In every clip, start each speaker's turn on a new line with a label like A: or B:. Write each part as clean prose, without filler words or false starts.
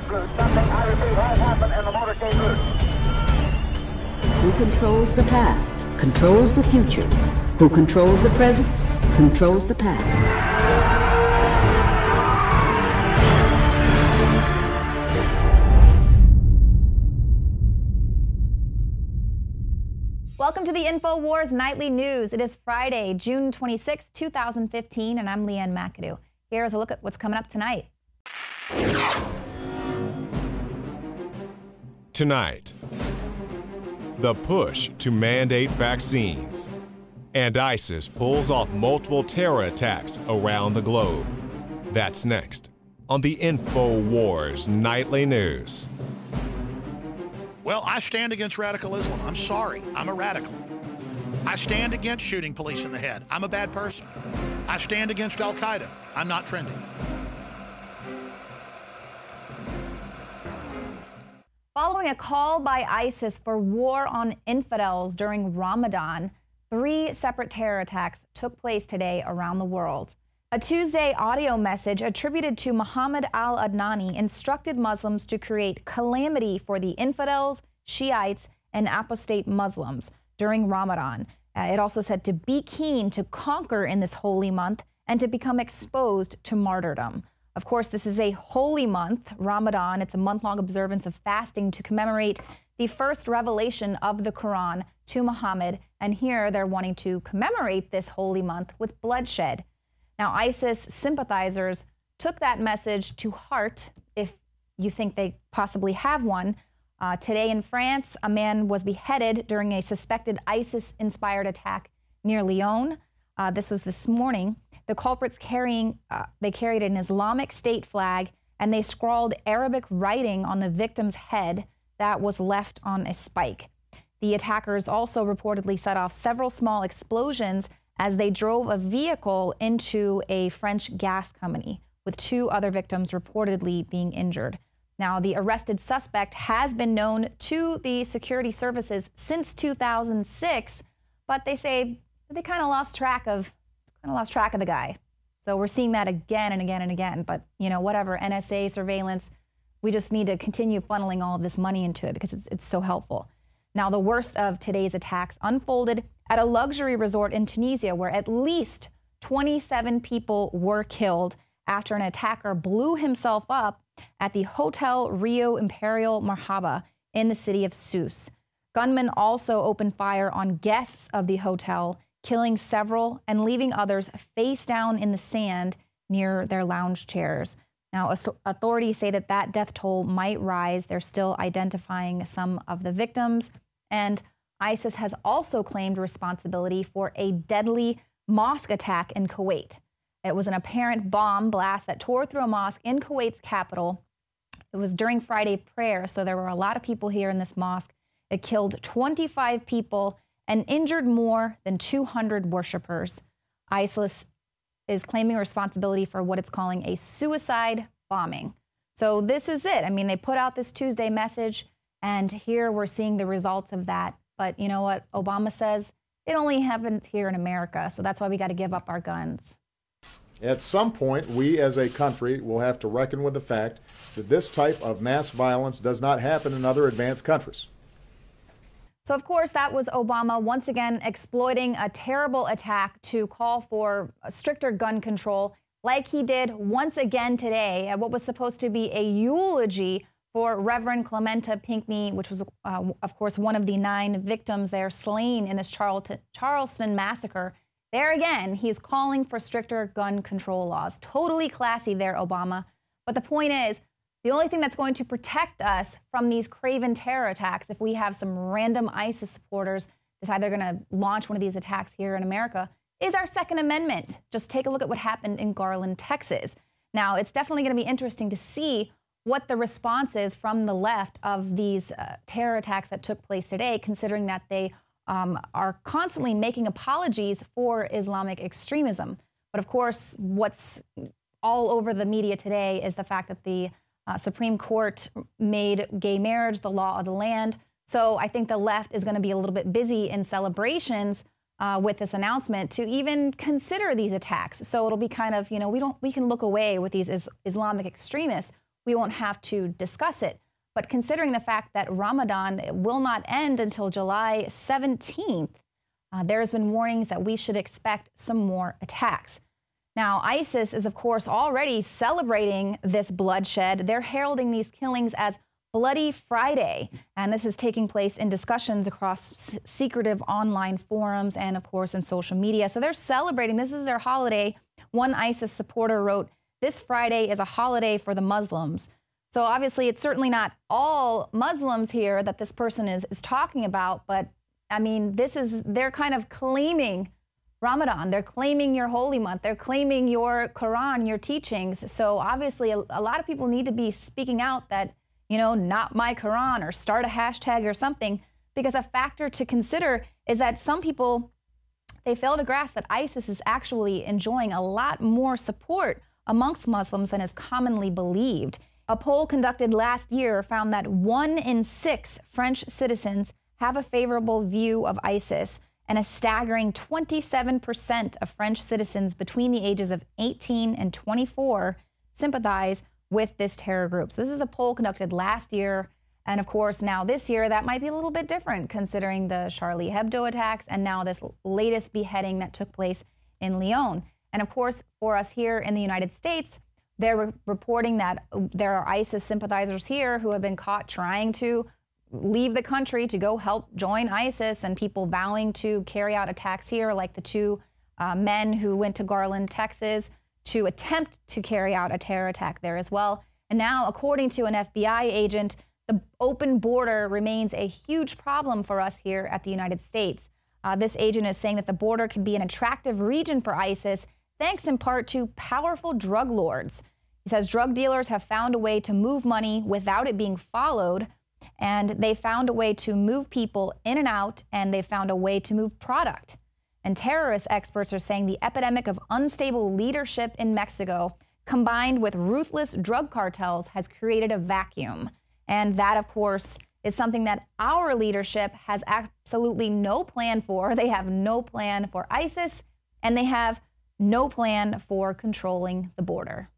A: route. Something, I repeat, has happened in the motorcade route.
B: Who controls the past, controls the future. Who controls the present, controls the past.
C: Welcome to the Infowars Nightly News. It is Friday, June 26, 2015, and I'm Leanne McAdoo. Here's a look at what's coming up tonight.
D: Tonight, the push to mandate vaccines, and ISIS pulls off multiple terror attacks around the globe. That's next on the Infowars Nightly News.
E: Well, I stand against radical Islam. I'm sorry. I'm a radical. I stand against shooting police in the head. I'm a bad person. I stand against Al-Qaeda. I'm not trendy.
C: Following a call by ISIS for war on infidels during Ramadan, 3 separate terror attacks took place today around the world. A Tuesday audio message attributed to Muhammad al-Adnani instructed Muslims to create calamity for the infidels, Shiites, and apostate Muslims during Ramadan. It also said to be keen to conquer in this holy month and to become exposed to martyrdom. Of course, this is a holy month, Ramadan. It's a month-long observance of fasting to commemorate the first revelation of the Quran to Muhammad. And here they're wanting to commemorate this holy month with bloodshed. Now, ISIS sympathizers took that message to heart, if you think they possibly have one. Today in France, a man was beheaded during a suspected ISIS-inspired attack near Lyon. This was this morning. The culprits carried an Islamic State flag, and they scrawled Arabic writing on the victim's head that was left on a spike. The attackers also reportedly set off several small explosions as they drove a vehicle into a French gas company, with 2 other victims reportedly being injured. Now, the arrested suspect has been known to the security services since 2006, but they say they kind of lost track of the guy. So we're seeing that again and again and again. But you know, whatever, NSA surveillance, we just need to continue funneling all of this money into it because it's so helpful. Now, the worst of today's attacks unfolded at a luxury resort in Tunisia, where at least 27 people were killed after an attacker blew himself up at the Hotel Rio Imperial Marhaba in the city of Sousse. Gunmen also opened fire on guests of the hotel, killing several and leaving others face down in the sand near their lounge chairs. Now, authorities say that death toll might rise. They're still identifying some of the victims. And ISIS has also claimed responsibility for a deadly mosque attack in Kuwait. It was an apparent bomb blast that tore through a mosque in Kuwait's capital. It was during Friday prayer, so there were a lot of people here in this mosque. It killed 25 people and injured more than 200 worshipers. ISIS is claiming responsibility for what it's calling a suicide bombing. So this is it. I mean, they put out this Tuesday message, and here we're seeing the results of that. But you know what? Obama says it only happened here in America, so that's why we got to give up our guns.
F: At some point, we as a country will have to reckon with the fact that this type of mass violence does not happen in other advanced countries.
C: So, of course, that was Obama once again exploiting a terrible attack to call for stricter gun control, like he did once again today at what was supposed to be a eulogy for Reverend Clementa Pinckney, which was, of course, one of the 9 victims there slain in this Charleston massacre. There again, he's calling for stricter gun control laws. Totally classy there, Obama. But the point is, the only thing that's going to protect us from these craven terror attacks, if we have some random ISIS supporters decide they're going to launch one of these attacks here in America, is our Second Amendment. Just take a look at what happened in Garland, Texas. Now, it's definitely going to be interesting to see what the response is from the left of these terror attacks that took place today, considering that they are constantly making apologies for Islamic extremism. But of course, what's all over the media today is the fact that the Supreme Court made gay marriage the law of the land. So I think the left is going to be a little bit busy in celebrations with this announcement to even consider these attacks. So it'll be kind of, you know, we can look away with these Islamic extremists we won't have to discuss it. But considering the fact that Ramadan will not end until July 17th, there's been warnings that we should expect some more attacks. Now, ISIS is, of course, already celebrating this bloodshed. They're heralding these killings as Bloody Friday, and this is taking place in discussions across secretive online forums and, of course, in social media. So they're celebrating. This is their holiday. One ISIS supporter wrote, "This Friday is a holiday for the Muslims." So obviously, it's certainly not all Muslims here that this person is talking about, but I mean, they're kind of claiming Ramadan. They're claiming your holy month. They're claiming your Quran, your teachings. So obviously, a lot of people need to be speaking out that, you know, not my Quran, or start a hashtag or something, because a factor to consider is that some people, they fail to grasp that ISIS is actually enjoying a lot more support amongst Muslims than is commonly believed. A poll conducted last year found that 1 in 6 French citizens have a favorable view of ISIS, and a staggering 27% of French citizens between the ages of 18 and 24 sympathize with this terror group. So this is a poll conducted last year, and of course now this year that might be a little bit different considering the Charlie Hebdo attacks and now this latest beheading that took place in Lyon. And of course, for us here in the United States, they're reporting that there are ISIS sympathizers here who have been caught trying to leave the country to go help join ISIS, and people vowing to carry out attacks here, like the 2 men who went to Garland, Texas, to attempt to carry out a terror attack there as well. And now, according to an FBI agent, the open border remains a huge problem for us here at the United States. This agent is saying that the border can be an attractive region for ISIS, thanks in part to powerful drug lords. He says drug dealers have found a way to move money without it being followed, and they found a way to move people in and out, and they found a way to move product. And terrorist experts are saying the epidemic of unstable leadership in Mexico, combined with ruthless drug cartels, has created a vacuum. And that, of course, is something that our leadership has absolutely no plan for. They have no plan for ISIS, and they have no plan for controlling the border.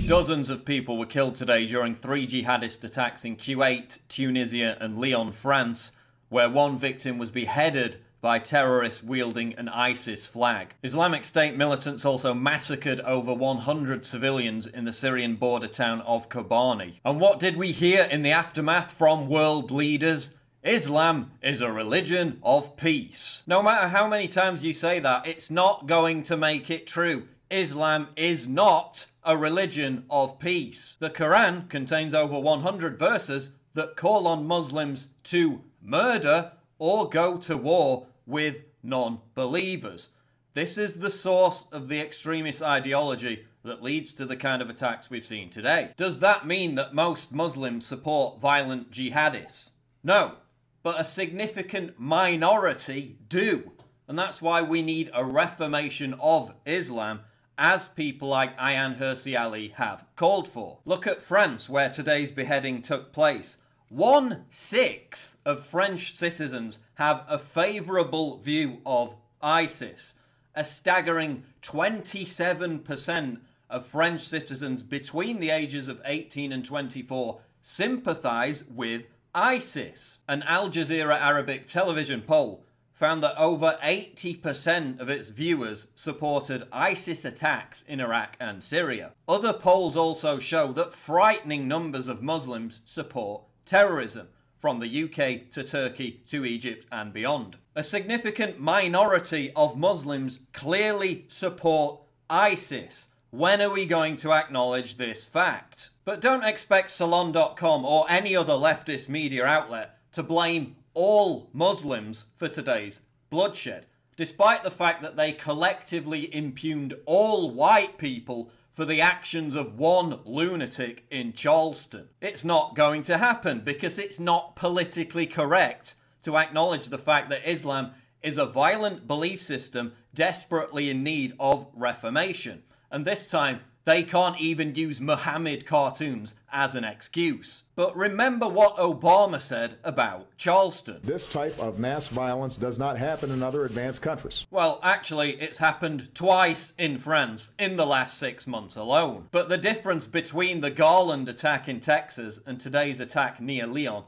G: Dozens of people were killed today during 3 jihadist attacks in Kuwait, Tunisia and Lyon, France, where one victim was beheaded by terrorists wielding an ISIS flag. Islamic State militants also massacred over 100 civilians in the Syrian border town of Kobani. And what did we hear in the aftermath from world leaders? Islam is a religion of peace. No matter how many times you say that, it's not going to make it true. Islam is not a religion of peace. The Quran contains over 100 verses that call on Muslims to murder or go to war with non-believers. This is the source of the extremist ideology that leads to the kind of attacks we've seen today. Does that mean that most Muslims support violent jihadists? No, but a significant minority do. And that's why we need a reformation of Islam, as people like Ayaan Hirsi Ali have called for. Look at France, where today's beheading took place. 1/6 of French citizens have a favourable view of ISIS. A staggering 27% of French citizens between the ages of 18 and 24 sympathise with ISIS. An Al Jazeera Arabic television poll found that over 80% of its viewers supported ISIS attacks in Iraq and Syria. Other polls also show that frightening numbers of Muslims support terrorism, from the UK to Turkey to Egypt and beyond. A significant minority of Muslims clearly support ISIS. When are we going to acknowledge this fact? But don't expect Salon.com or any other leftist media outlet to blame all Muslims for today's bloodshed, despite the fact that they collectively impugned all white people for the actions of one lunatic in Charleston. It's not going to happen because it's not politically correct to acknowledge the fact that Islam is a violent belief system desperately in need of reformation. And this time, They can't even use Muhammad cartoons as an excuse. But remember what Obama said about Charleston.
F: This type of mass violence does not happen in other advanced countries.
G: Well, actually, it's happened twice in France in the last 6 months alone. But the difference between the Garland attack in Texas and today's attack near Lyon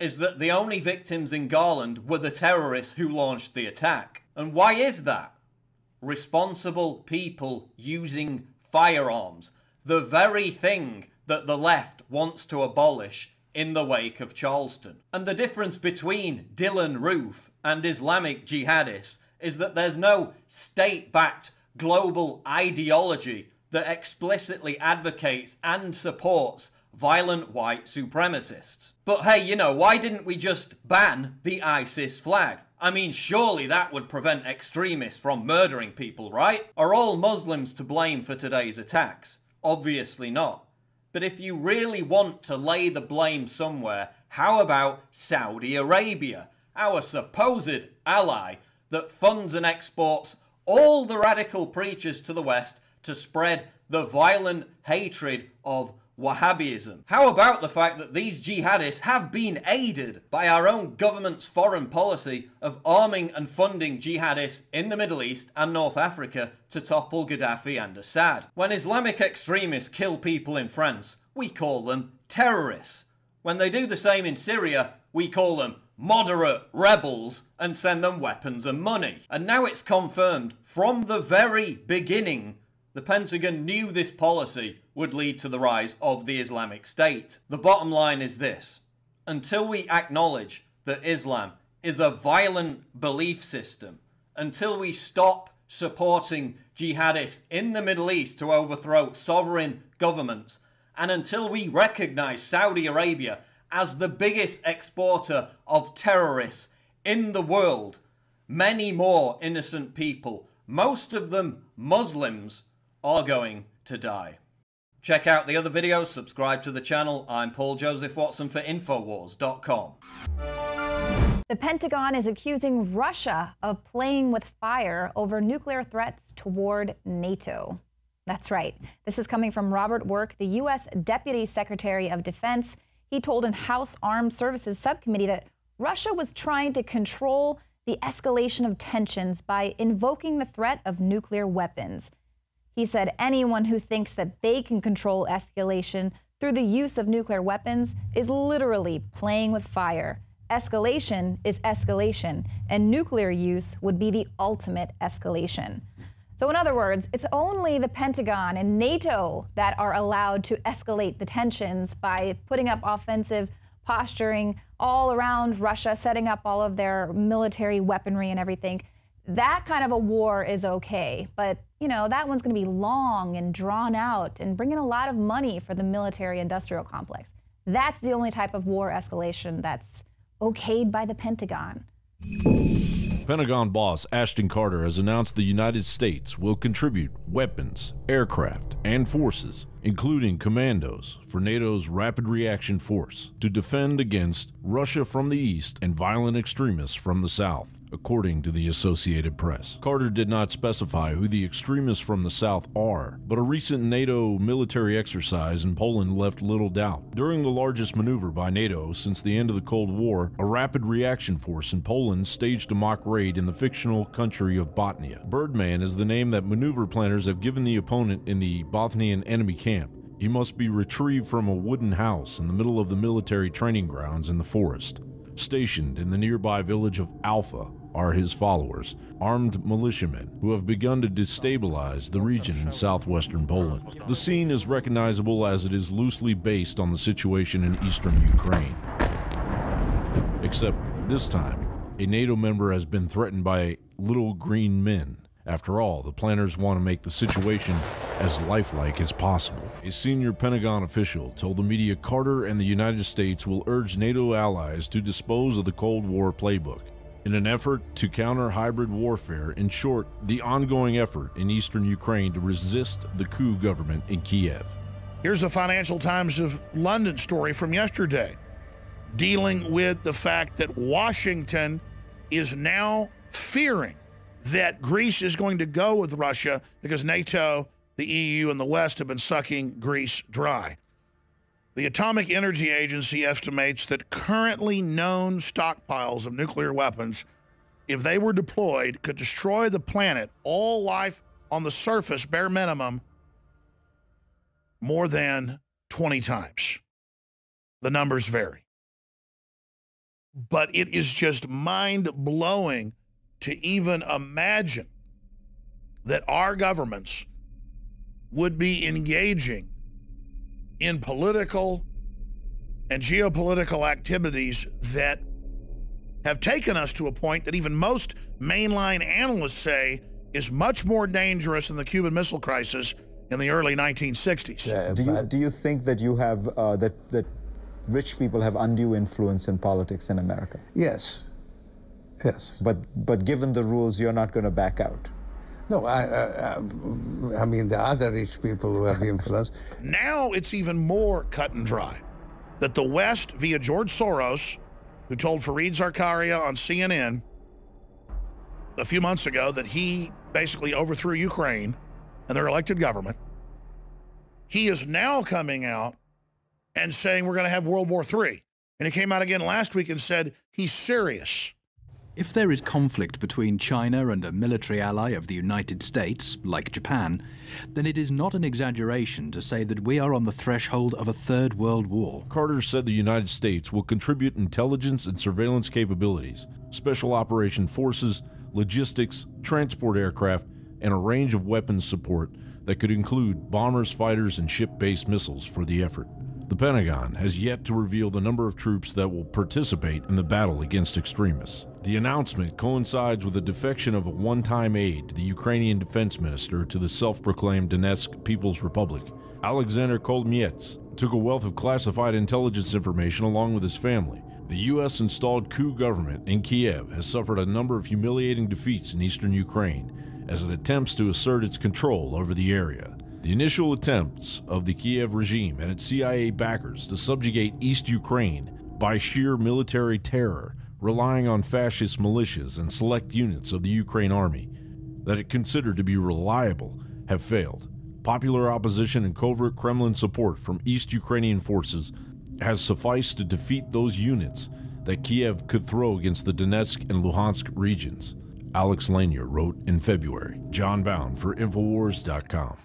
G: is that the only victims in Garland were the terrorists who launched the attack. And why is that? Responsible people using firearms, the very thing that the left wants to abolish in the wake of Charleston. And the difference between Dylan Roof and Islamic jihadists is that there's no state-backed global ideology that explicitly advocates and supports violent white supremacists. But hey, you know, why didn't we just ban the ISIS flag? I mean, surely that would prevent extremists from murdering people, right? Are all Muslims to blame for today's attacks? Obviously not. But if you really want to lay the blame somewhere, how about Saudi Arabia, our supposed ally that funds and exports all the radical preachers to the West to spread the violent hatred of Wahhabism? How about the fact that these jihadists have been aided by our own government's foreign policy of arming and funding jihadists in the Middle East and North Africa to topple Gaddafi and Assad? When Islamic extremists kill people in France, we call them terrorists. When they do the same in Syria, we call them moderate rebels and send them weapons and money. And now it's confirmed from the very beginning the Pentagon knew this policy would lead to the rise of the Islamic State. The bottom line is this: until we acknowledge that Islam is a violent belief system, until we stop supporting jihadists in the Middle East to overthrow sovereign governments, and until we recognize Saudi Arabia as the biggest exporter of terrorists in the world, many more innocent people, most of them Muslims, are going to die. Check out the other videos, subscribe to the channel. I'm Paul Joseph Watson for Infowars.com.
C: The Pentagon is accusing Russia of playing with fire over nuclear threats toward NATO. That's right. This is coming from Robert Work, the U.S. Deputy Secretary of Defense. He told an House Armed Services Subcommittee that Russia was trying to control the escalation of tensions by invoking the threat of nuclear weapons. He said anyone who thinks that they can control escalation through the use of nuclear weapons is literally playing with fire. Escalation is escalation, and nuclear use would be the ultimate escalation. So in other words, it's only the Pentagon and NATO that are allowed to escalate the tensions by putting up offensive posturing all around Russia, setting up all of their military weaponry and everything. That kind of a war is okay, but you know, that one's going to be long and drawn out and bring in a lot of money for the military-industrial complex. That's the only type of war escalation that's okayed by the Pentagon.
H: Pentagon boss Ashton Carter has announced the United States will contribute weapons, aircraft, and forces, including commandos, for NATO's Rapid Reaction Force to defend against Russia from the east and violent extremists from the south, according to the Associated Press. Carter did not specify who the extremists from the south are, but a recent NATO military exercise in Poland left little doubt. During the largest maneuver by NATO since the end of the Cold War, a rapid reaction force in Poland staged a mock raid in the fictional country of Bosnia. Birdman is the name that maneuver planners have given the opponent in the Bosnian enemy camp. He must be retrieved from a wooden house in the middle of the military training grounds in the forest. Stationed in the nearby village of Alpha are his followers, armed militiamen who have begun to destabilize the region in southwestern Poland. The scene is recognizable as it is loosely based on the situation in eastern Ukraine. Except this time, a NATO member has been threatened by little green men. After all, the planners want to make the situation as lifelike as possible. A senior Pentagon official told the media Carter and the United States will urge NATO allies to dispose of the Cold War playbook in an effort to counter hybrid warfare, in short, the ongoing effort in eastern Ukraine to resist the coup government in Kiev.
E: Here's a Financial Times of London story from yesterday dealing with the fact that Washington is now fearing that Greece is going to go with Russia because NATO the EU and the West have been sucking Greece dry. The Atomic Energy Agency estimates that currently known stockpiles of nuclear weapons, if they were deployed, could destroy the planet, all life on the surface, bare minimum, more than 20 times. The numbers vary. But it is just mind-blowing to even imagine that our governments would be engaging in political and geopolitical activities that have taken us to a point that even most mainline analysts say is much more dangerous than the Cuban Missile Crisis in the early 1960s.
I: Do you think that you have that rich people have undue influence in politics in America?
J: Yes. Yes.
I: But given the rules, you're not going to back out.
J: No, I mean, the other rich people who have influence.
E: Now it's even more cut and dry that the West, via George Soros, who told Fareed Zakaria on CNN a few months ago that he basically overthrew Ukraine and their elected government, he is now coming out and saying we're going to have World War III. And he came out again last week and said he's serious.
K: If there is conflict between China and a military ally of the United States, like Japan, then it is not an exaggeration to say that we are on the threshold of a third world war.
H: Carter said the United States will contribute intelligence and surveillance capabilities, special operation forces, logistics, transport aircraft, and a range of weapons support that could include bombers, fighters, and ship-based missiles for the effort. The Pentagon has yet to reveal the number of troops that will participate in the battle against extremists. The announcement coincides with the defection of a one-time aide to the Ukrainian defense minister to the self-proclaimed Donetsk People's Republic. Alexander Kolmiets took a wealth of classified intelligence information along with his family. The U.S.-installed coup government in Kiev has suffered a number of humiliating defeats in eastern Ukraine as it attempts to assert its control over the area. The initial attempts of the Kiev regime and its CIA backers to subjugate East Ukraine by sheer military terror, relying on fascist militias and select units of the Ukraine army that it considered to be reliable, have failed. Popular opposition and covert Kremlin support from East Ukrainian forces has sufficed to defeat those units that Kiev could throw against the Donetsk and Luhansk regions. Alex Lanier wrote in February. John Bound for Infowars.com.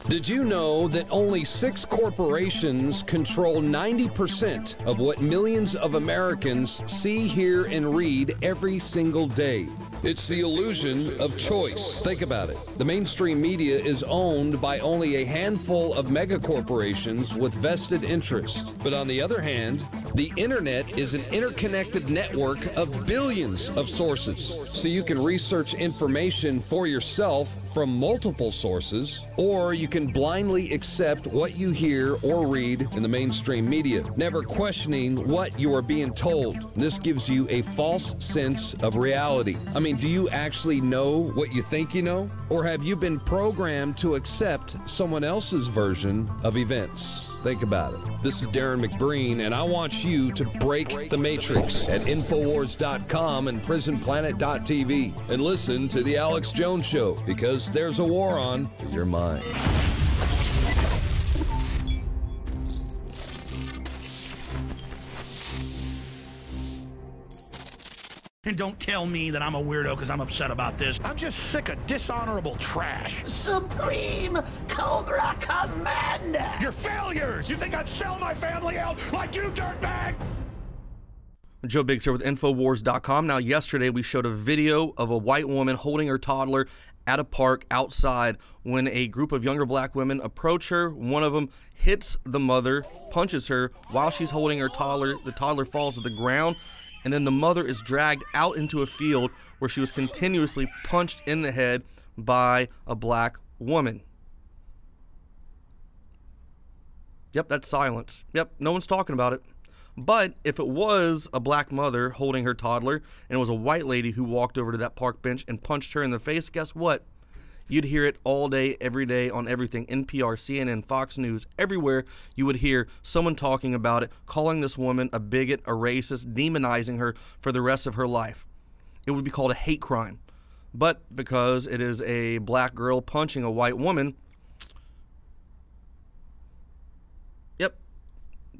L: Did you know that only 6 corporations control 90% of what millions of Americans see, hear, and read every single day? It's the illusion of choice. Think about it. The mainstream media is owned by only a handful of megacorporations with vested interests. But on the other hand, the internet is an interconnected network of billions of sources. So you can research information for yourself from multiple sources, or you can blindly accept what you hear or read in the mainstream media, never questioning what you are being told. This gives you a false sense of reality. I mean, do you actually know what you think you know? Or have you been programmed to accept someone else's version of events? Think about it. This is Darren McBreen, and I want you to break the matrix at Infowars.com and PrisonPlanet.tv and listen to The Alex Jones Show, because there's a war on your mind.
E: And don't tell me that I'm a weirdo because I'm upset about this. I'm just sick of dishonorable trash.
A: Supreme Cobra Commander!
E: You're failures! You think I'd sell my family out like you, dirtbag?
M: Joe Biggs here with Infowars.com. Now, yesterday we showed a video of a white woman holding her toddler at a park outside when a group of younger black women approach her. One of them hits the mother, punches her while she's holding her toddler. The toddler falls to the ground, and then the mother is dragged out into a field where she was continuously punched in the head by a black woman. Yep, that's silence. Yep, no one's talking about it. But if it was a black mother holding her toddler and it was a white lady who walked over to that park bench and punched her in the face, guess what? You'd hear it all day, every day on everything. NPR, CNN, Fox News, everywhere you would hear someone talking about it, calling this woman a bigot, a racist, demonizing her for the rest of her life. It would be called a hate crime. But because it is a black girl punching a white woman, yep,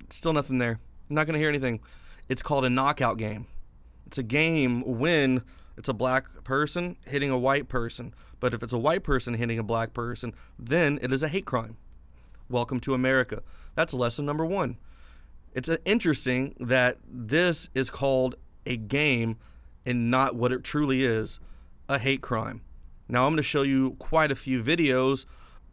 M: still nothing there. I'm not going to hear anything. It's called a knockout game. It's a game when it's a black person hitting a white person. But if it's a white person hitting a black person, then it is a hate crime. Welcome to America. That's lesson number 1. It's interesting that this is called a game and not what it truly is, a hate crime. Now I'm going to show you quite a few videos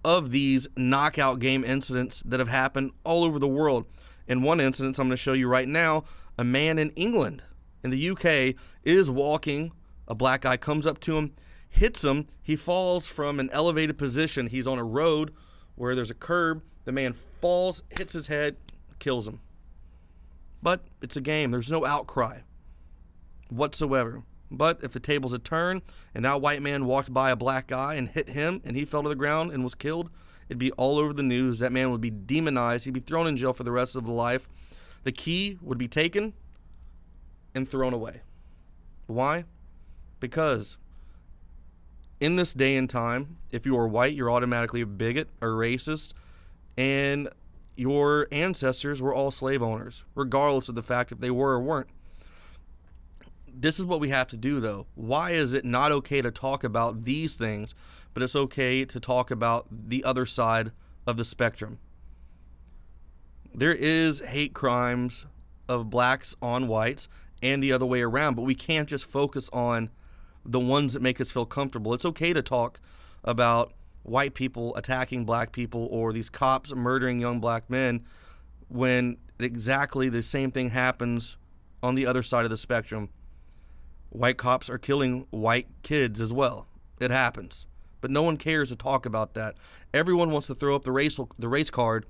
M: of these knockout game incidents that have happened all over the world. In one instance I'm going to show you right now, a man in England, in the UK, is walking. A black guy comes up to him, hits him. He falls from an elevated position. He's on a road where there's a curb. The man falls, hits his head, kills him. But it's a game. There's no outcry whatsoever. But if the tables had turned and that white man walked by a black guy and hit him and he fell to the ground and was killed, it'd be all over the news. That man would be demonized. He'd be thrown in jail for the rest of his life. The key would be taken and thrown away. Why? Because in this day and time, if you are white, you're automatically a bigot or racist, and your ancestors were all slave owners, regardless of the fact if they were or weren't. This is what we have to do, though. Why is it not okay to talk about these things, but it's okay to talk about the other side of the spectrum? There is hate crimes of blacks on whites and the other way around, but we can't just focus on the ones that make us feel comfortable. It's okay to talk about white people attacking black people or these cops murdering young black men when exactly the same thing happens on the other side of the spectrum. White cops are killing white kids as well. It happens. But no one cares to talk about that. Everyone wants to throw up the race card,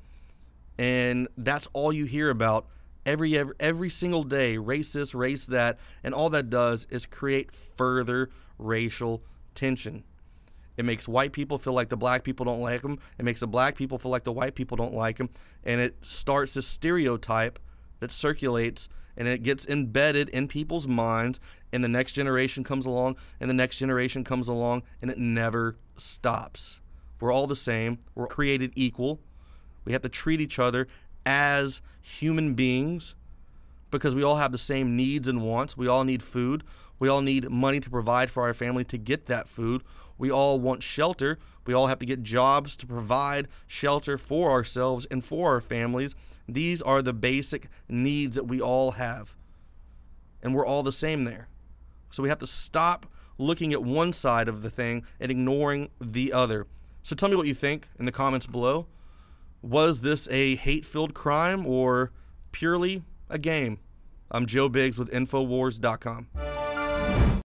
M: and that's all you hear about every single day. Race this, race that, and all that does is create further racial tension. It makes white people feel like the black people don't like them. It makes the black people feel like the white people don't like them. And it starts this stereotype that circulates, and it gets embedded in people's minds, and the next generation comes along, and the next generation comes along, and it never stops. We're all the same. We're created equal. We have to treat each other as human beings because we all have the same needs and wants. We all need food. We all need money to provide for our family to get that food. We all want shelter. We all have to get jobs to provide shelter for ourselves and for our families. These are the basic needs that we all have, and we're all the same there. So we have to stop looking at one side of the thing and ignoring the other. So tell me what you think in the comments below. Was this a hate-filled crime or purely a game? I'm Joe Biggs with Infowars.com.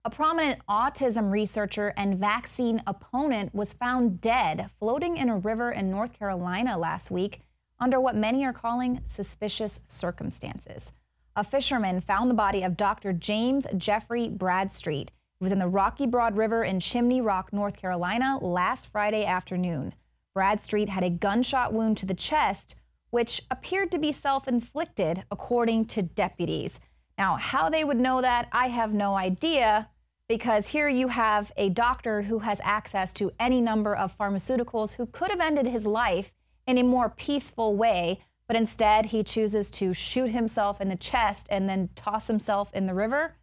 C: A prominent autism researcher and vaccine opponent was found dead floating in a river in North Carolina last week under what many are calling suspicious circumstances. A fisherman found the body of Dr. James Jeffrey Bradstreet. He was in the Rocky Broad River in Chimney Rock, North Carolina last Friday afternoon. Bradstreet had a gunshot wound to the chest, which appeared to be self-inflicted, according to deputies. Now, how they would know that, I have no idea, because here you have a doctor who has access to any number of pharmaceuticals who could have ended his life in a more peaceful way, but instead he chooses to shoot himself in the chest and then toss himself in the river.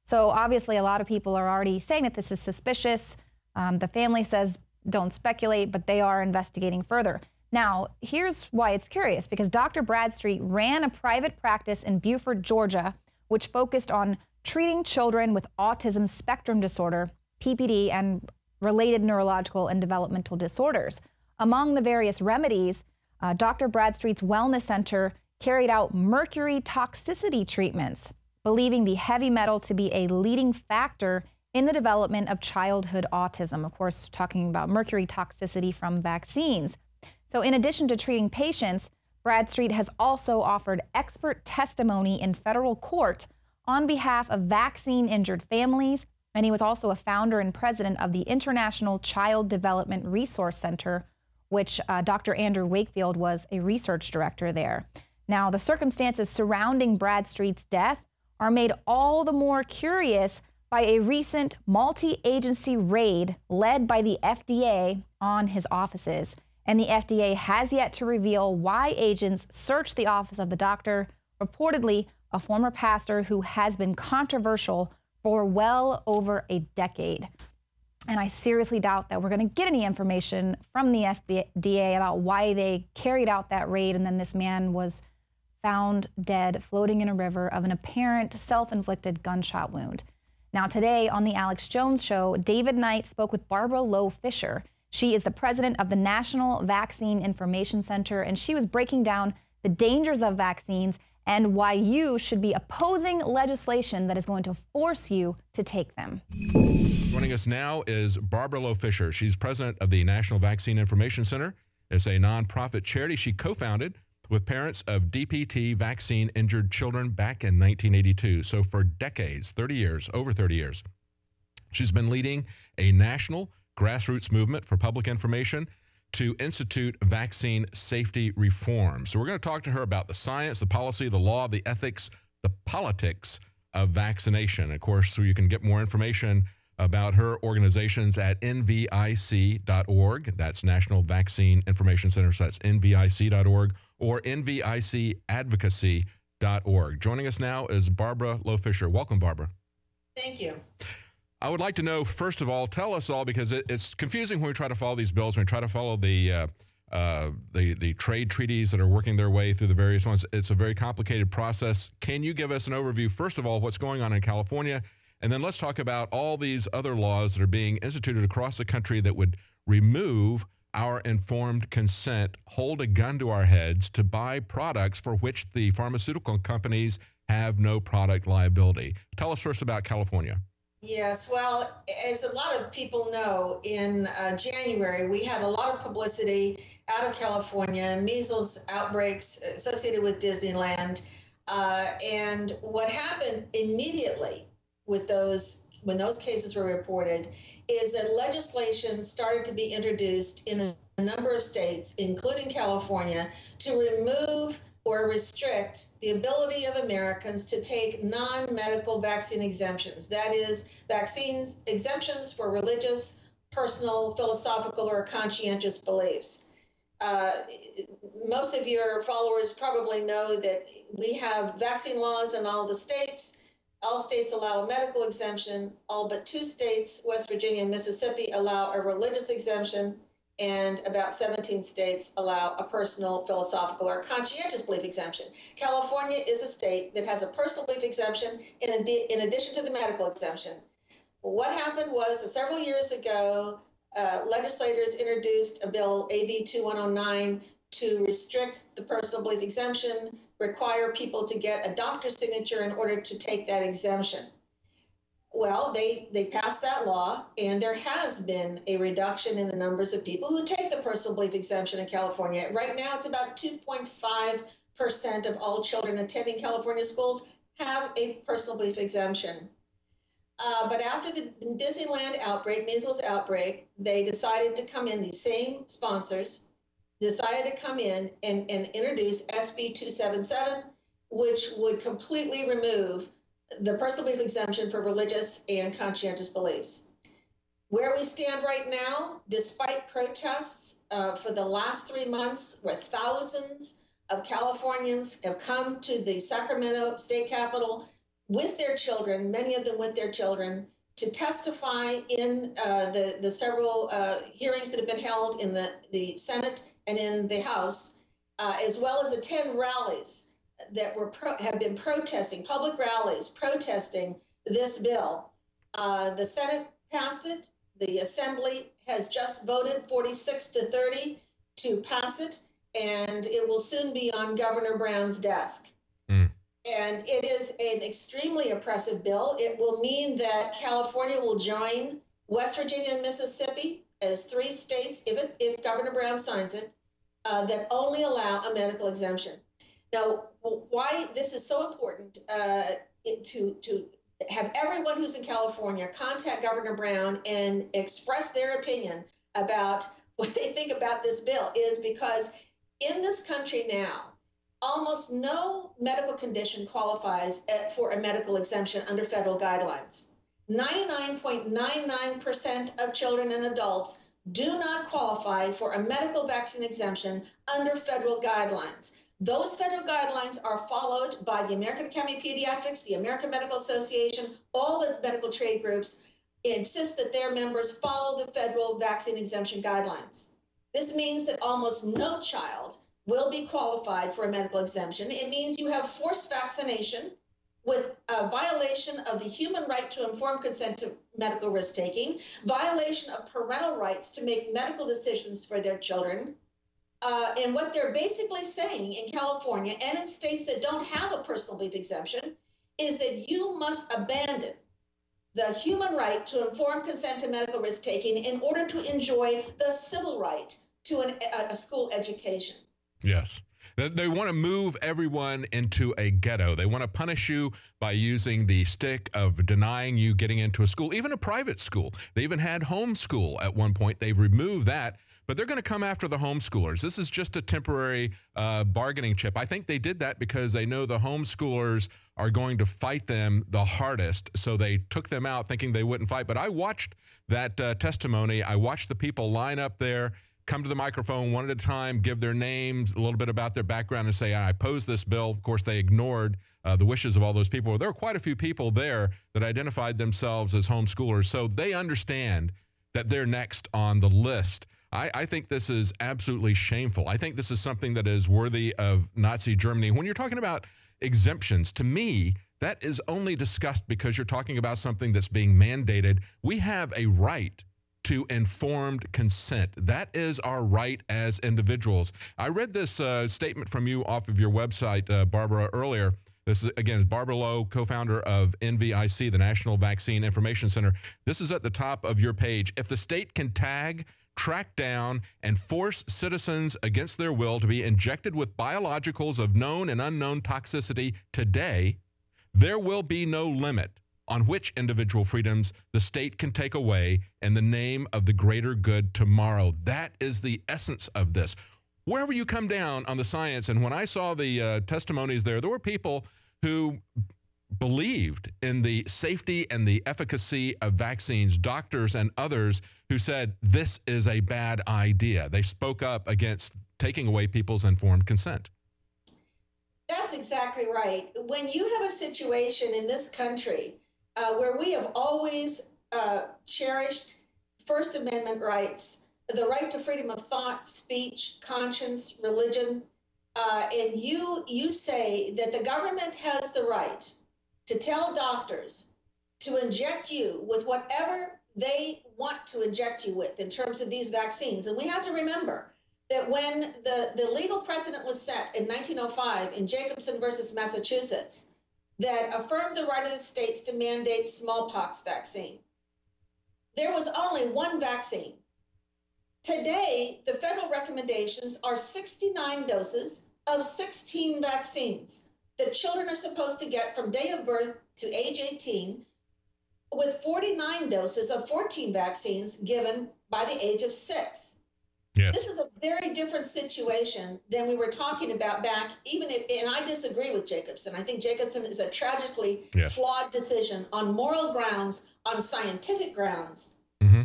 C: So obviously a lot of people are already saying that this is suspicious. The family says don't speculate, but they are investigating further. Now, here's why it's curious, because Dr. Bradstreet ran a private practice in Beaufort, Georgia, which focused on treating children with autism spectrum disorder, PPD, and related neurological and developmental disorders. Among the various remedies, Dr. Bradstreet's Wellness Center carried out mercury toxicity treatments, believing the heavy metal to be a leading factor in the development of childhood autism. Of course, talking about mercury toxicity from vaccines. So in addition to treating patients, Bradstreet has also offered expert testimony in federal court on behalf of vaccine-injured families And he was also a founder and president of the International Child Development Resource Center, which Dr. Andrew Wakefield was a research director there. Now, the circumstances surrounding Bradstreet's death are made all the more curious by a recent multi-agency raid led by the FDA on his offices. And the FDA has yet to reveal why agents searched the office of the doctor, reportedly a former pastor who has been controversial for well over a decade. And I seriously doubt that we're going to get any information from the FDA about why they carried out that raid, and then this man was found dead floating in a river of an apparent self-inflicted gunshot wound. Now today on the Alex Jones Show, David Knight spoke with Barbara Lowe Fisher. She is the president of the National Vaccine Information Center, and she was breaking down the dangers of vaccines and why you should be opposing legislation that is going to force you to take them.
N: Joining us now is Barbara Lowe Fisher. She's president of the National Vaccine Information Center. It's a nonprofit charity she co-founded with parents of DPT vaccine-injured children back in 1982. So for decades, 30 years, over 30 years, she's been leading a national grassroots movement for public information to institute vaccine safety reform. So we're going to talk to her about the science, the policy, the law, the ethics, the politics of vaccination. Of course, so you can get more information about her organizations at nvic.org. That's National Vaccine Information Center. So that's nvic.org or nvicadvocacy.org. Joining us now is Barbara Lowe Fisher. Welcome, Barbara.
O: Thank you.
N: I would like to know, first of all, tell us all, because it's confusing when we try to follow these bills, when we try to follow the trade treaties that are working their way through the various ones. It's a very complicated process. Can you give us an overview, first of all, what's going on in California? And then let's talk about all these other laws that are being instituted across the country that would remove our informed consent, hold a gun to our heads to buy products for which the pharmaceutical companies have no product liability. Tell us first about California.
O: Yes, well, as a lot of people know, in January, we had a lot of publicity out of California, measles outbreaks associated with Disneyland. And what happened immediately with those, when those cases were reported, is that legislation started to be introduced in a number of states, including California, to remove or restrict the ability of Americans to take non-medical vaccine exemptions. That is, vaccines exemptions for religious, personal, philosophical, or conscientious beliefs. Most of your followers probably know that we have vaccine laws in all the states. All states allow a medical exemption. All but 2 states, West Virginia and Mississippi, allow a religious exemption. And about 17 states allow a personal, philosophical, or conscientious belief exemption. California is a state that has a personal belief exemption in addition to the medical exemption. What happened was that several years ago, legislators introduced a bill, AB 2109, to restrict the personal belief exemption, require people to get a doctor's signature in order to take that exemption. Well, they passed that law, and there has been a reduction in the numbers of people who take the personal belief exemption in California. Right now, it's about 2.5% of all children attending California schools have a personal belief exemption. But after the Disneyland outbreak, measles outbreak, they decided to come in, these same sponsors decided to come in and introduce SB 277, which would completely remove the personal belief exemption for religious and conscientious beliefs. Where we stand right now, despite protests for the last 3 months, where thousands of Californians have come to the Sacramento state capitol with their children, many of them with their children, to testify in the several hearings that have been held in the Senate and in the House, as well as attend rallies that have been protesting, public rallies protesting this bill. The Senate passed it. The Assembly has just voted 46-30 to pass it, and it will soon be on Governor Brown's desk. And it is an extremely oppressive bill. It will mean that California will join West Virginia and Mississippi as 3 states, if Governor Brown signs it, that only allow a medical exemption. Now, why this is so important to have everyone who's in California contact Governor Brown and express their opinion about what they think about this bill, is because in this country now, almost no medical condition qualifies for a medical exemption under federal guidelines. 99.99% of children and adults do not qualify for a medical vaccine exemption under federal guidelines. Those federal guidelines are followed by the American Academy of Pediatrics, the American Medical Association, all the medical trade groups insist that their members follow the federal vaccine exemption guidelines. This means that almost no child will be qualified for a medical exemption. It means you have forced vaccination with a violation of the human right to informed consent to medical risk-taking, violation of parental rights to make medical decisions for their children. And what they're basically saying in California and in states that don't have a personal belief exemption is that you must abandon the human right to informed consent to medical risk-taking in order to enjoy the civil right to a school education.
N: Yes. They want to move everyone into a ghetto. They want to punish you by using the stick of denying you getting into a school, even a private school. They even had homeschool at one point. They've removed that, but they're going to come after the homeschoolers. This is just a temporary bargaining chip. I think they did that because they know the homeschoolers are going to fight them the hardest, so they took them out thinking they wouldn't fight. But I watched that testimony. I watched the people line up there, come to the microphone one at a time, give their names, a little bit about their background, and say, I oppose this bill. Of course, they ignored the wishes of all those people. There were quite a few people there that identified themselves as homeschoolers, so they understand that they're next on the list. I think this is absolutely shameful. I think this is something that is worthy of Nazi Germany. When you're talking about exemptions, to me, that is only discussed because you're talking about something that's being mandated. We have a right to informed consent. That is our right as individuals. I read this statement from you off of your website, Barbara, earlier. This is, again, Barbara Lowe, co-founder of NVIC, the National Vaccine Information Center. This is at the top of your page. If the state can tag, track down, and force citizens against their will to be injected with biologicals of known and unknown toxicity today, there will be no limit on which individual freedoms the state can take away in the name of the greater good tomorrow. That is the essence of this. Wherever you come down on the science, and when I saw the testimonies there were people who believed in the safety and the efficacy of vaccines, doctors and others who said this is a bad idea. They spoke up against taking away people's informed consent.
O: That's exactly right. When you have a situation in this country where we have always cherished First Amendment rights, the right to freedom of thought, speech, conscience, religion, and you say that the government has the right to tell doctors to inject you with whatever they want to inject you with in terms of these vaccines. And we have to remember that when the legal precedent was set in 1905 in Jacobson versus Massachusetts, that affirmed the right of the states to mandate smallpox vaccine, there was only one vaccine. Today, the federal recommendations are 69 doses of 16 vaccines that children are supposed to get from day of birth to age 18, with 49 doses of 14 vaccines given by the age of 6. Yes. This is a very different situation than we were talking about back, and I disagree with Jacobson. I think Jacobson is a tragically flawed decision on moral grounds, on scientific grounds. Mm-hmm.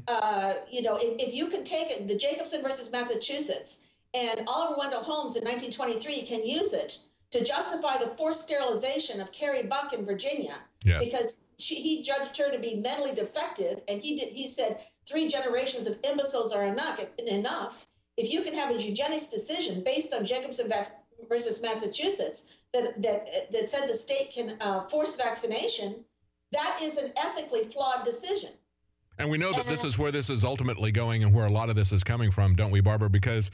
O: If you can take it, the Jacobson versus Massachusetts, and Oliver Wendell Holmes in 1923 can use it to justify the forced sterilization of Carrie Buck in Virginia, because he judged her to be mentally defective, and he said 3 generations of imbeciles are enough. If you can have a eugenics decision based on Jacobson versus Massachusetts that said the state can force vaccination, that is an ethically flawed decision.
N: And we know that this is where this is ultimately going and where a lot of this is coming from, don't we, Barbara? Because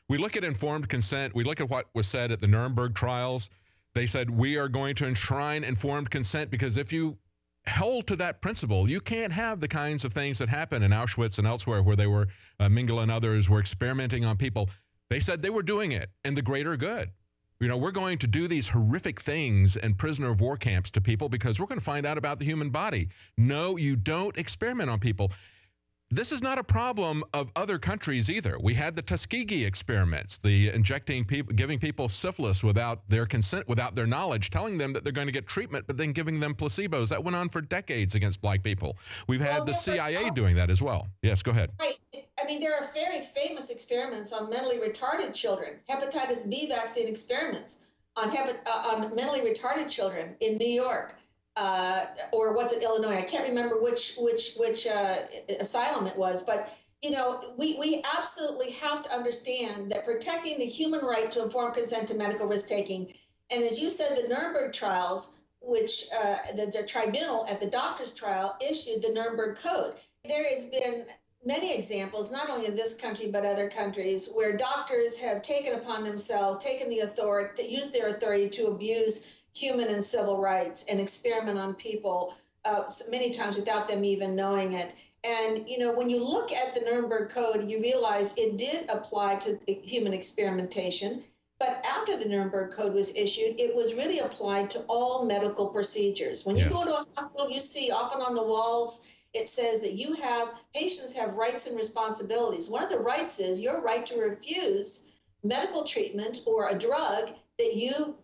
N: we look at informed consent. We look at what was said at the Nuremberg trials. They said, we are going to enshrine informed consent because if you held to that principle, you can't have the kinds of things that happen in Auschwitz and elsewhere where they were, Mengele and others were experimenting on people. They said they were doing it in the greater good. You know, we're going to do these horrific things in prisoner of war camps to people because we're going to find out about the human body. No, you don't experiment on people. This is not a problem of other countries either. We had the Tuskegee experiments, the injecting people, giving people syphilis without their consent, without their knowledge, telling them that they're going to get treatment, but then giving them placebos. That went on for decades against black people. We've had the CIA doing that as well. Yes, go ahead.
O: Right. I mean, there are very famous experiments on mentally retarded children, hepatitis B vaccine experiments on mentally retarded children in New York. Or was it Illinois? I can't remember which asylum it was, but you know, we absolutely have to understand that protecting the human right to informed consent to medical risk taking, and as you said, the Nuremberg trials, which the tribunal at the doctor's trial issued the Nuremberg Code. There has been many examples, not only in this country but other countries, where doctors have taken upon themselves, taken the authority, to use their authority to abuse human and civil rights and experiment on people many times without them even knowing it. And, you know, when you look at the Nuremberg Code, you realize it did apply to human experimentation. But after the Nuremberg Code was issued, it was really applied to all medical procedures. When you go to a hospital, you see often on the walls, it says that patients have rights and responsibilities. One of the rights is your right to refuse medical treatment or a drug that you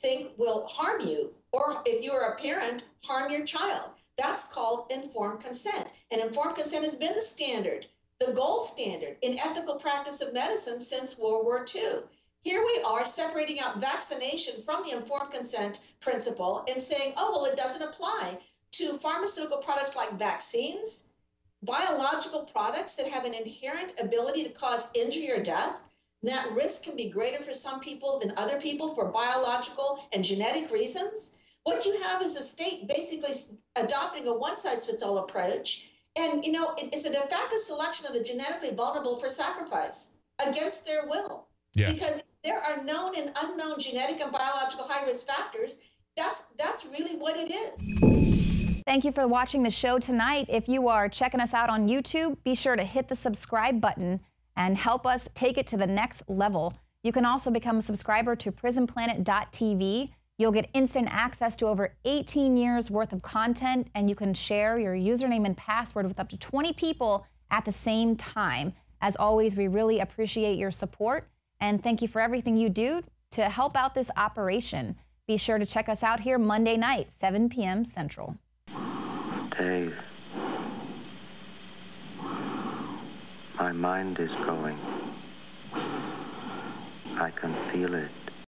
O: think will harm you, or if you are a parent, harm your child. That's called informed consent. And informed consent has been the standard, the gold standard in ethical practice of medicine since World War II. Here we are separating out vaccination from the informed consent principle and saying, oh, well, it doesn't apply to pharmaceutical products like vaccines, biological products that have an inherent ability to cause injury or death. That risk can be greater for some people than other people for biological and genetic reasons. What you have is a state basically adopting a one-size-fits-all approach. And, you know, it's a de facto selection of the genetically vulnerable for sacrifice against their will. Yes. Because there are known and unknown genetic and biological high-risk factors. That's really what it is.
C: Thank you for watching the show tonight. If you are checking us out on YouTube, be sure to hit the subscribe button and help us take it to the next level. You can also become a subscriber to prisonplanet.tv. You'll get instant access to over 18 years worth of content, and you can share your username and password with up to 20 people at the same time. As always, we really appreciate your support, and thank you for everything you do to help out this operation. Be sure to check us out here Monday night, 7 p.m. Central.
P: Dave. My mind is going. I can feel it.